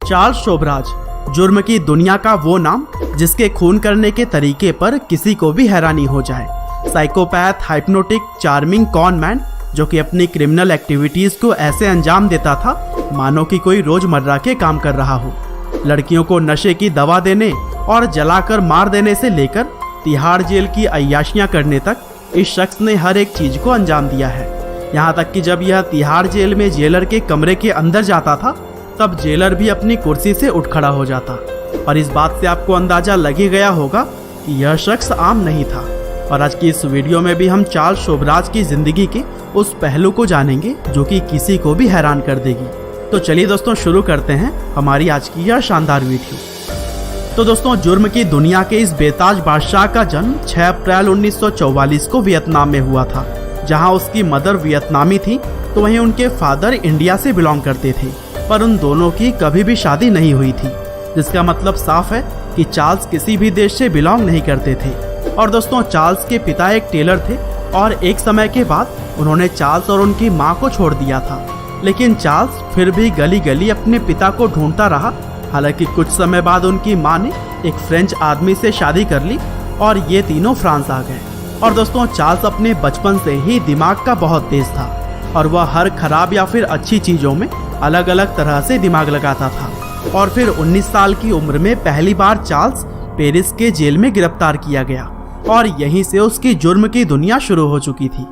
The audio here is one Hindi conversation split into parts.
चार्ल्स शोभराज, जुर्म की दुनिया का वो नाम जिसके खून करने के तरीके पर किसी को भी हैरानी हो जाए। साइकोपैथ, हाइप्नोटिक, चार्मिंग कॉनमैन जो कि अपनी क्रिमिनल एक्टिविटीज को ऐसे अंजाम देता था मानो कि कोई रोजमर्रा के काम कर रहा हो। लड़कियों को नशे की दवा देने और जलाकर मार देने से लेकर तिहाड़ जेल की अय्याशियां करने तक इस शख्स ने हर एक चीज को अंजाम दिया है। यहाँ तक कि जब यह तिहाड़ जेल में जेलर के कमरे के अंदर जाता था तब जेलर भी अपनी कुर्सी से उठ खड़ा हो जाता। और इस बात से आपको अंदाजा लग ही गया होगा कि यह शख्स आम नहीं था। और आज की इस वीडियो में भी हम चार्ल्स शोभराज की जिंदगी के उस पहलू को जानेंगे जो कि किसी को भी हैरान कर देगी। तो चलिए दोस्तों, शुरू करते हैं हमारी आज की यह शानदार वीडियो। तो दोस्तों, जुर्म की दुनिया के इस बेताज बादशाह का जन्म 6 अप्रैल 1944 को वियतनाम में हुआ था। जहां उसकी मदर वियतनामी थी तो वहीं उनके फादर इंडिया से बिलोंग करते थे, पर उन दोनों की कभी भी शादी नहीं हुई थी, जिसका मतलब साफ है कि चार्ल्स किसी भी देश से बिलोंग नहीं करते थे। और दोस्तों, चार्ल्स के पिता एक टेलर थे और एक समय के बाद उन्होंने चार्ल्स और उनकी माँ को छोड़ दिया था। लेकिन चार्ल्स फिर भी गली गली अपने पिता को ढूंढता रहा। हालांकि कुछ समय बाद उनकी माँ ने एक फ्रेंच आदमी से शादी कर ली और ये तीनों फ्रांस आ गए। और दोस्तों, चार्ल्स अपने बचपन से ही दिमाग का बहुत तेज था और वह हर खराब या फिर अच्छी चीजों में अलग अलग तरह से दिमाग लगाता था। और फिर 19 साल की उम्र में पहली बार चार्ल्स पेरिस के जेल में गिरफ्तार किया गया और यहीं से उसकी जुर्म की दुनिया शुरू हो चुकी थी।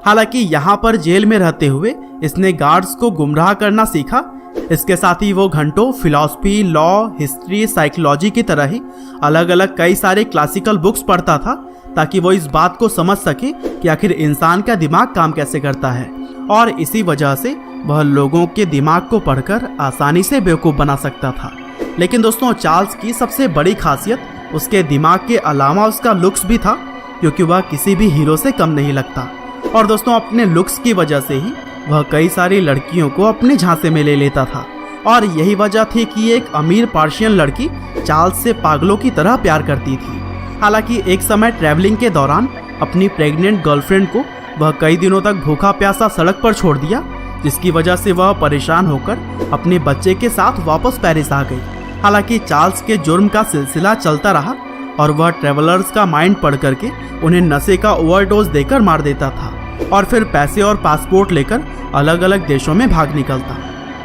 हालांकि यहाँ पर जेल में रहते हुए इसने गार्ड्स को गुमराह करना सीखा। इसके साथ ही वो घंटों फिलॉसफी, लॉ, हिस्ट्री, साइकोलॉजी की तरह ही अलग अलग कई सारे क्लासिकल बुक्स पढ़ता था ताकि वो इस बात को समझ सके कि आखिर इंसान का दिमाग काम कैसे करता है। और इसी वजह से वह लोगों के दिमाग को पढ़कर आसानी से बेवकूफ़ बना सकता था। लेकिन दोस्तों, चार्ल्स की सबसे बड़ी खासियत उसके दिमाग के अलावा उसका लुक्स भी था, क्योंकि वह किसी भी हीरो से कम नहीं लगता। और दोस्तों, अपने लुक्स की वजह से ही वह कई सारी लड़कियों को अपने झांसे में ले लेता था। और यही वजह थी कि एक अमीर पर्शियन लड़की चार्ल्स से पागलों की तरह प्यार करती थी। हालांकि एक समय ट्रैवलिंग के दौरान अपनी प्रेग्नेंट गर्लफ्रेंड को वह कई दिनों तक भूखा प्यासा सड़क पर छोड़ दिया, जिसकी वजह से वह परेशान होकर अपने बच्चे के साथ वापस पेरिस आ गई। हालांकि चार्ल्स के जुर्म का सिलसिला चलता रहा और वह ट्रैवलर्स का माइंड पढ़ करके उन्हें नशे का ओवरडोज देकर मार देता था और फिर पैसे और पासपोर्ट लेकर अलग अलग देशों में भाग निकलता।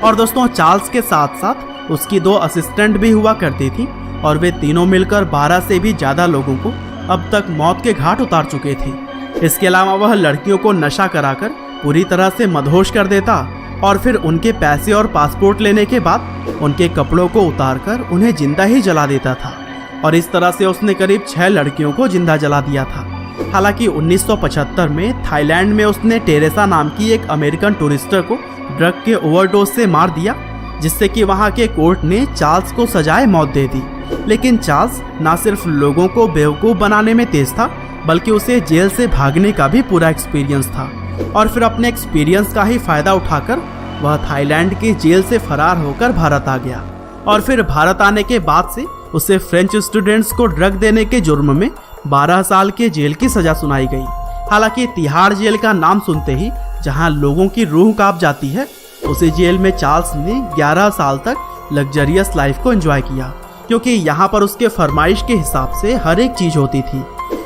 और दोस्तों, चार्ल्स के साथ साथ उसकी 2 असिस्टेंट भी हुआ करती थी और वे तीनों मिलकर 12 से भी ज़्यादा लोगों को अब तक मौत के घाट उतार चुके थे। इसके अलावा वह लड़कियों को नशा कराकर पूरी तरह से मदहोश कर देता और फिर उनके पैसे और पासपोर्ट लेने के बाद उनके कपड़ों को उतारकर उन्हें जिंदा ही जला देता था। और इस तरह से उसने करीब 6 लड़कियों को जिंदा जला दिया था। हालांकि 1975 में थाईलैंड में उसने टेरेसा नाम की एक अमेरिकन टूरिस्टर को ड्रग के ओवरडोज से मार दिया, जिससे कि वहां के कोर्ट ने चार्ल्स को सजाए मौत दे दी। लेकिन चार्ल्स न सिर्फ लोगों को बेवकूफ़ बनाने में तेज था, बल्कि उसे जेल से भागने का भी पूरा एक्सपीरियंस था। और फिर अपने एक्सपीरियंस का ही फायदा उठाकर वह थाईलैंड की जेल से फरार होकर भारत आ गया। और फिर भारत आने के बाद से उसे फ्रेंच स्टूडेंट्स को ड्रग देने के जुर्म में 12 साल के जेल की सजा सुनाई गई। हालांकि तिहाड़ जेल का नाम सुनते ही जहां लोगों की रूह कांप जाती है, उसी जेल में चार्ल्स ने 11 साल तक लग्जरियस लाइफ को एंजॉय किया, क्योंकि यहाँ पर उसके फरमाइश के हिसाब से हर एक चीज होती थी।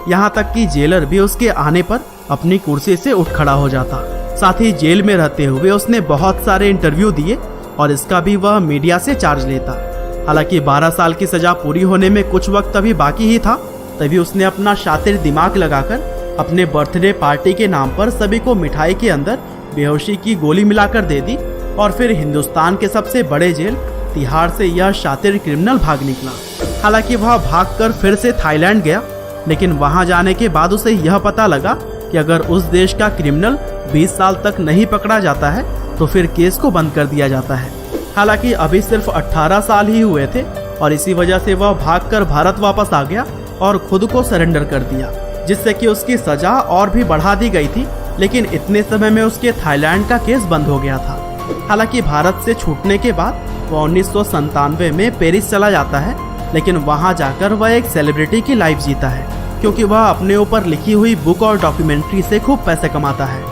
यहाँ तक कि जेलर भी उसके आने पर अपनी कुर्सी से उठ खड़ा हो जाता। साथ ही जेल में रहते हुए उसने बहुत सारे इंटरव्यू दिए और इसका भी वह मीडिया से चार्ज लेता। हालांकि 12 साल की सजा पूरी होने में कुछ वक्त अभी बाकी ही था, तभी उसने अपना शातिर दिमाग लगाकर अपने बर्थडे पार्टी के नाम पर सभी को मिठाई के अंदर बेहोशी की गोली मिलाकर दे दी। और फिर हिंदुस्तान के सबसे बड़े जेल तिहाड़ से यह शातिर क्रिमिनल भाग निकला। हालांकि वह भागकर फिर से थाईलैंड गया, लेकिन वहां जाने के बाद उसे यह पता लगा कि अगर उस देश का क्रिमिनल 20 साल तक नहीं पकड़ा जाता है तो फिर केस को बंद कर दिया जाता है। हालांकि अभी सिर्फ 18 साल ही हुए थे और इसी वजह से वह भागकर भारत वापस आ गया और खुद को सरेंडर कर दिया, जिससे कि उसकी सजा और भी बढ़ा दी गई थी। लेकिन इतने समय में उसके थाईलैंड का केस बंद हो गया था। हालांकि भारत से छूटने के बाद वह 1997 में पेरिस चला जाता है, लेकिन वहां जाकर वह एक सेलिब्रिटी की लाइफ जीता है, क्योंकि वह अपने ऊपर लिखी हुई बुक और डॉक्यूमेंट्री से खूब पैसे कमाता है।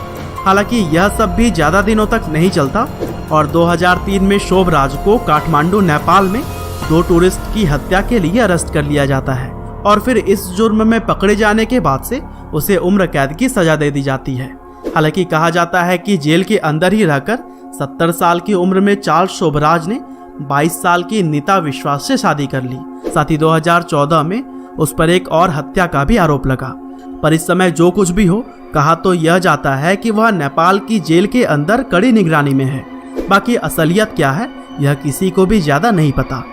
हालांकि यह सब भी ज़्यादा दिनों तक नहीं चलता और 2003 में शोभराज को काठमांडू नेपाल में 2 टूरिस्ट की हत्या के लिए अरेस्ट कर लिया जाता है और फिर इस जुर्म में पकड़े जाने के बाद से उसे उम्र कैद की सजा दे दी जाती है। हालांकि कहा जाता है कि जेल के अंदर ही रहकर 70 साल की उम्र में चार्ल्स शोभराज ने 22 साल की नीता विश्वास से शादी कर ली। साथ ही 2014 में उस पर एक और हत्या का भी आरोप लगा। पर इस समय जो कुछ भी हो, कहा तो यह जाता है कि वह नेपाल की जेल के अंदर कड़ी निगरानी में है। बाकी असलियत क्या है यह किसी को भी ज्यादा नहीं पता।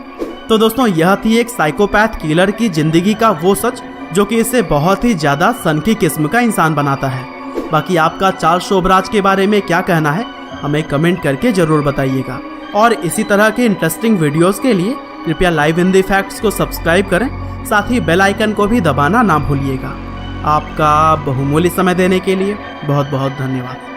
तो दोस्तों, यह थी एक साइकोपैथ किलर की जिंदगी का वो सच जो कि इसे बहुत ही ज्यादा सनकी किस्म का इंसान बनाता है। बाकी आपका चार्ल्स शोभराज के बारे में क्या कहना है हमें कमेंट करके जरूर बताइएगा। और इसी तरह के इंटरेस्टिंग वीडियोस के लिए कृपया लाइव हिंदी फैक्ट्स को सब्सक्राइब करें, साथ ही बेल आइकन को भी दबाना ना भूलिएगा। आपका बहुमूल्य समय देने के लिए बहुत बहुत धन्यवाद।